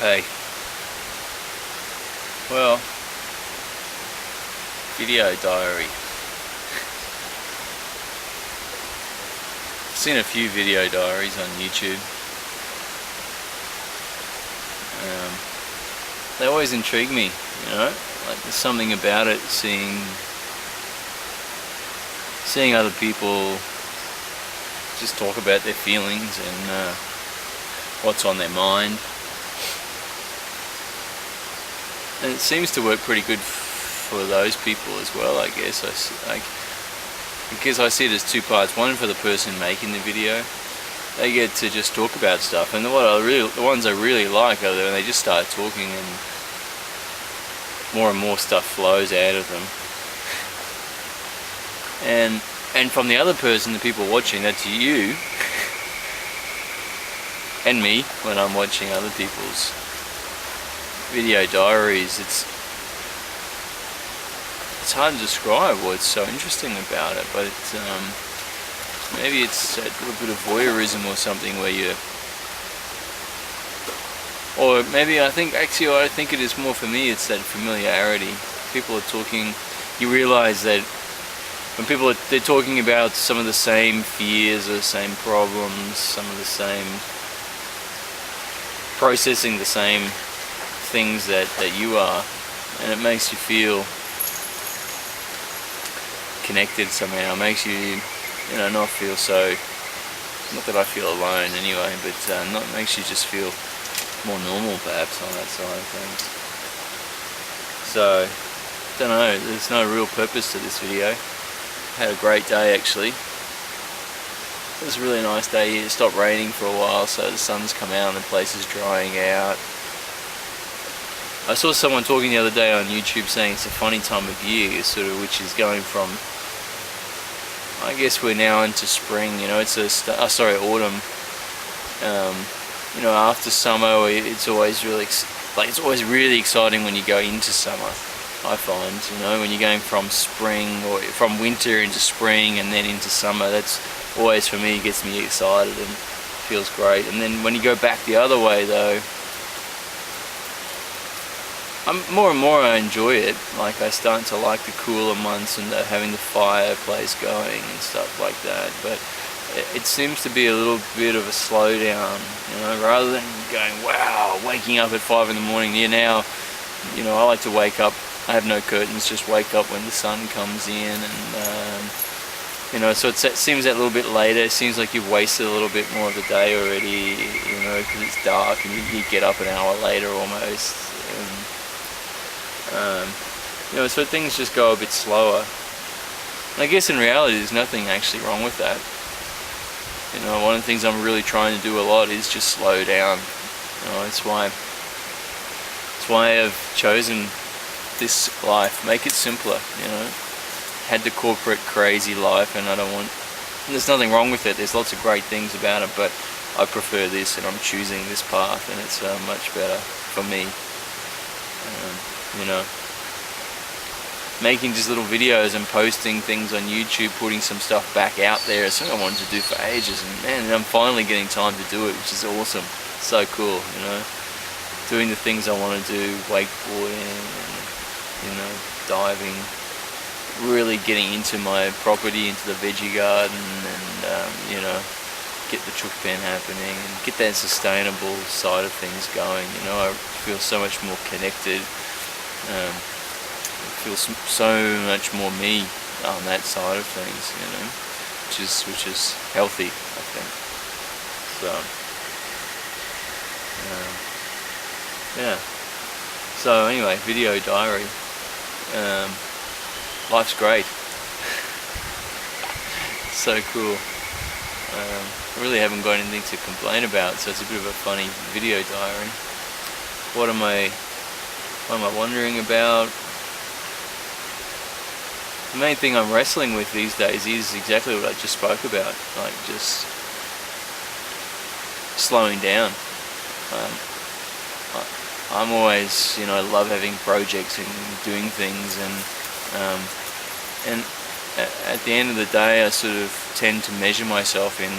Hey, well, video diary. I've seen a few video diaries on YouTube. They always intrigue me, you know. Like there's something about it, seeing other people just talk about their feelings and what's on their mind. And it seems to work pretty good for those people as well, I guess. Because I see it as two parts. One for the person making the video. They get to just talk about stuff, and the ones I really like are when they just start talking and more stuff flows out of them. And from the other person, the people watching, that's you and me when I'm watching other people's video diaries. It's hard to describe what's so interesting about it, but maybe it's a little bit of voyeurism or something where or maybe I think it is more for me. It's that familiarity. People are talking. You realize that when they're talking about some of the same fears or the same problems, some of the same processing the same things that you are, and it makes you feel connected somehow. It makes you, not feel so, not that I feel alone anyway, but makes you just feel more normal perhaps on that side of things. So, don't know, there's no real purpose to this video. Had a great day actually. It was a really nice day here. It stopped raining for a while, so the sun's come out and the place is drying out. I saw someone talking the other day on YouTube saying it's a funny time of year, sort of, which is going from, I guess we're now into spring, it's autumn. After summer, it's always really exciting when you go into summer. I find, when you're going from spring or from winter into spring and then into summer, that's always, for me, gets me excited and feels great. And then when you go back the other way though, more and more I enjoy it. Like I start to like the cooler months and having the fireplace going and stuff like that. But it seems to be a little bit of a slowdown, rather than going, wow, waking up at 5 in the morning. Now, I like to wake up. I have no curtains, just wake up when the sun comes in, and so it seems that little bit later. It seems like you've wasted a little bit more of the day already, because it's dark and you get up an hour later almost. So things just go a bit slower. And I guess in reality there's nothing actually wrong with that. One of the things I'm really trying to do a lot is just slow down. It's why I've chosen this life. Make it simpler, Had the corporate crazy life, and there's nothing wrong with it. There's lots of great things about it, but I prefer this, and I'm choosing this path, and it's much better for me. Making just little videos and posting things on YouTube, putting some stuff back out there. It's something I wanted to do for ages, and man, I'm finally getting time to do it, which is awesome. So cool, doing the things I want to do, wakeboarding, and, diving, really getting into my property, into the veggie garden, and get the chook pen happening, and get that sustainable side of things going. I feel so much more connected. I feel so much more me on that side of things, which is healthy, I think. So, yeah. So anyway, video diary. Life's great. So cool. I really haven't got anything to complain about, so it's a bit of a funny video diary. What am I wondering about? The main thing I'm wrestling with these days is exactly what I just spoke about, like just slowing down. I'm always, love having projects and doing things, and at the end of the day, I sort of tend to measure myself in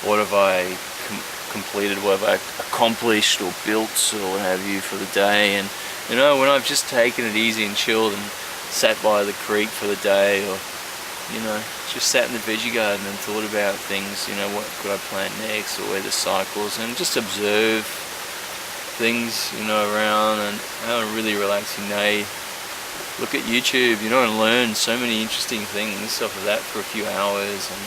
what have I completed, what have I accomplished or built or what have you for the day. And you know, when I've just taken it easy and chilled and sat by the creek for the day, or you know, just sat in the veggie garden and thought about things, you know, what could I plant next, or where the cycles, and just observe things, you know, around, and have a really relaxing day. Look at YouTube, you know, and learn so many interesting things off of that for a few hours, and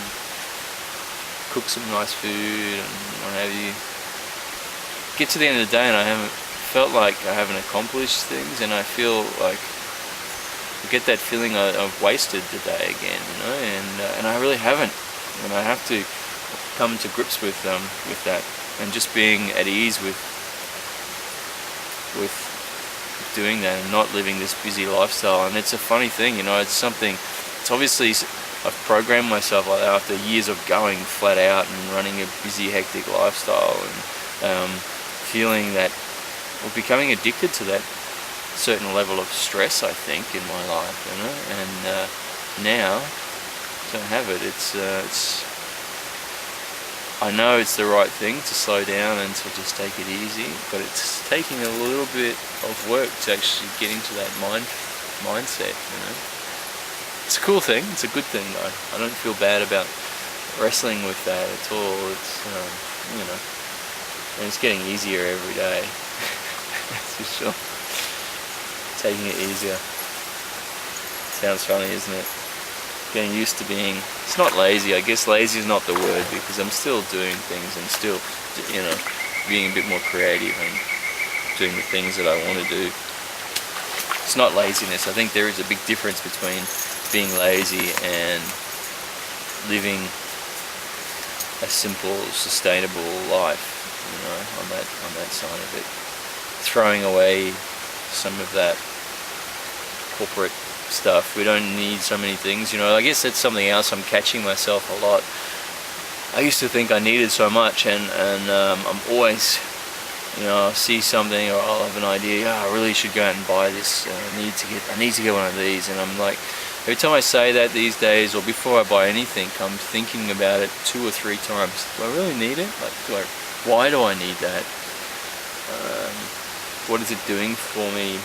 cook some nice food and what have you. Get to the end of the day and I haven't felt like I haven't accomplished things, and I feel like I get that feeling I've wasted the day again, you know, and I really haven't, and I have to come to grips with that, and just being at ease with doing that and not living this busy lifestyle. And it's a funny thing, you know, it's obviously I've programmed myself like that after years of going flat out and running a busy, hectic lifestyle, and feeling that, or becoming addicted to that certain level of stress, I think, in my life, you know. And now don't have it. I know it's the right thing to slow down and to just take it easy, but it's taking a little bit of work to actually get into that mindset, you know. It's a cool thing. It's a good thing, though. I don't feel bad about wrestling with that at all. It's you know, and it's getting easier every day. That's for sure. Taking it easier. Sounds funny, isn't it? Getting used to being, it's not lazy, I guess lazy is not the word, because I'm still doing things and still, you know, being a bit more creative and doing the things that I want to do. It's not laziness. I think there is a big difference between being lazy and living a simple, sustainable life, you know, on that side of it. Throwing away some of that corporate stuff. We don't need so many things, you know. I guess that's something else I'm catching myself a lot. I used to think I needed so much, and I'm always, you know, I'll see something or I'll have an idea, I really should go out and buy this, I need to get one of these, and I'm like, every time I say that these days, or before I buy anything, I'm thinking about it 2 or 3 times. Do I really need it? Like, why do I need that? What is it doing for me?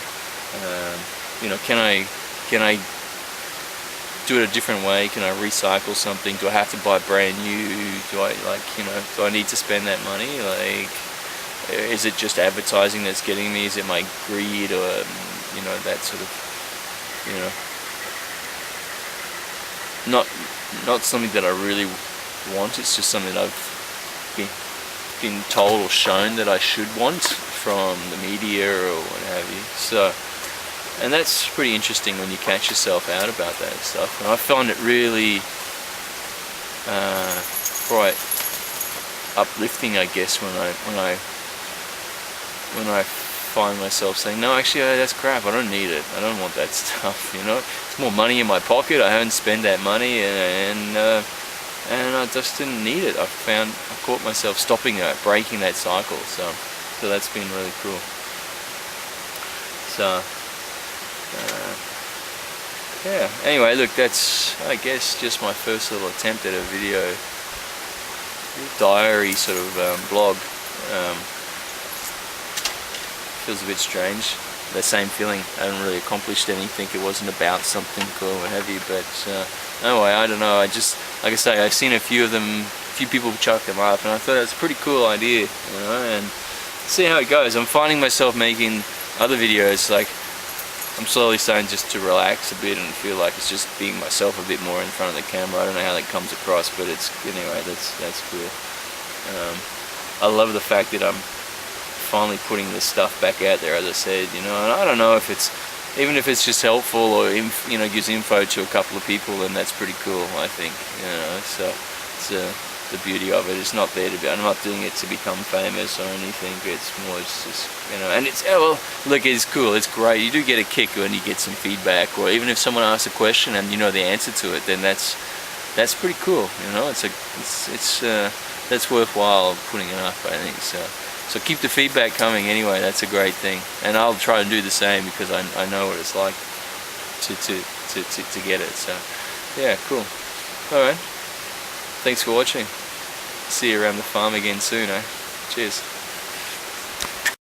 You know, can I do it a different way? Can I recycle something? Do I have to buy brand new? Do I need to spend that money? Like, is it just advertising that's getting me? Is it my greed, or you know, that sort of, you know, not something that I really want. It's just something that I've been told or shown that I should want from the media or what have you. So, and that's pretty interesting when you catch yourself out about that stuff. And I find it really quite uplifting, I guess, when I find myself saying, no, actually, that's crap. I don't need it. I don't want that stuff. You know, it's more money in my pocket. I haven't spent that money, and I just didn't need it. I caught myself stopping that, breaking that cycle. So that's been really cool. So. Yeah, anyway, look, that's, I guess, just my first little attempt at a video diary sort of blog. Feels a bit strange, the same feeling. I haven't really accomplished anything. It wasn't about something cool or what have you, but anyway, I don't know. I just, like I say, I've seen a few people chuck them up, and I thought it was a pretty cool idea, you know, and see how it goes. I'm finding myself making other videos, like, I'm slowly starting just to relax a bit and feel like it's just being myself a bit more in front of the camera. I don't know how that comes across, but it's, anyway, that's cool. I love the fact that I'm finally putting this stuff back out there, as I said, you know, and I don't know if it's, even if it's just helpful or, you know, gives info to a couple of people, then that's pretty cool, I think, you know. So it's the beauty of it. It's not there to be, I'm not doing it to become famous or anything. It's more just, you know, and it's, well, look, it's cool, it's great. You do get a kick when you get some feedback, or even if someone asks a question and you know the answer to it, then that's pretty cool, you know. That's worthwhile putting it up, I think. So keep the feedback coming anyway. That's a great thing, and I'll try to do the same, because I know what it's like to get it. So yeah, cool. All right, thanks for watching. See you around the farm again soon, eh? Cheers.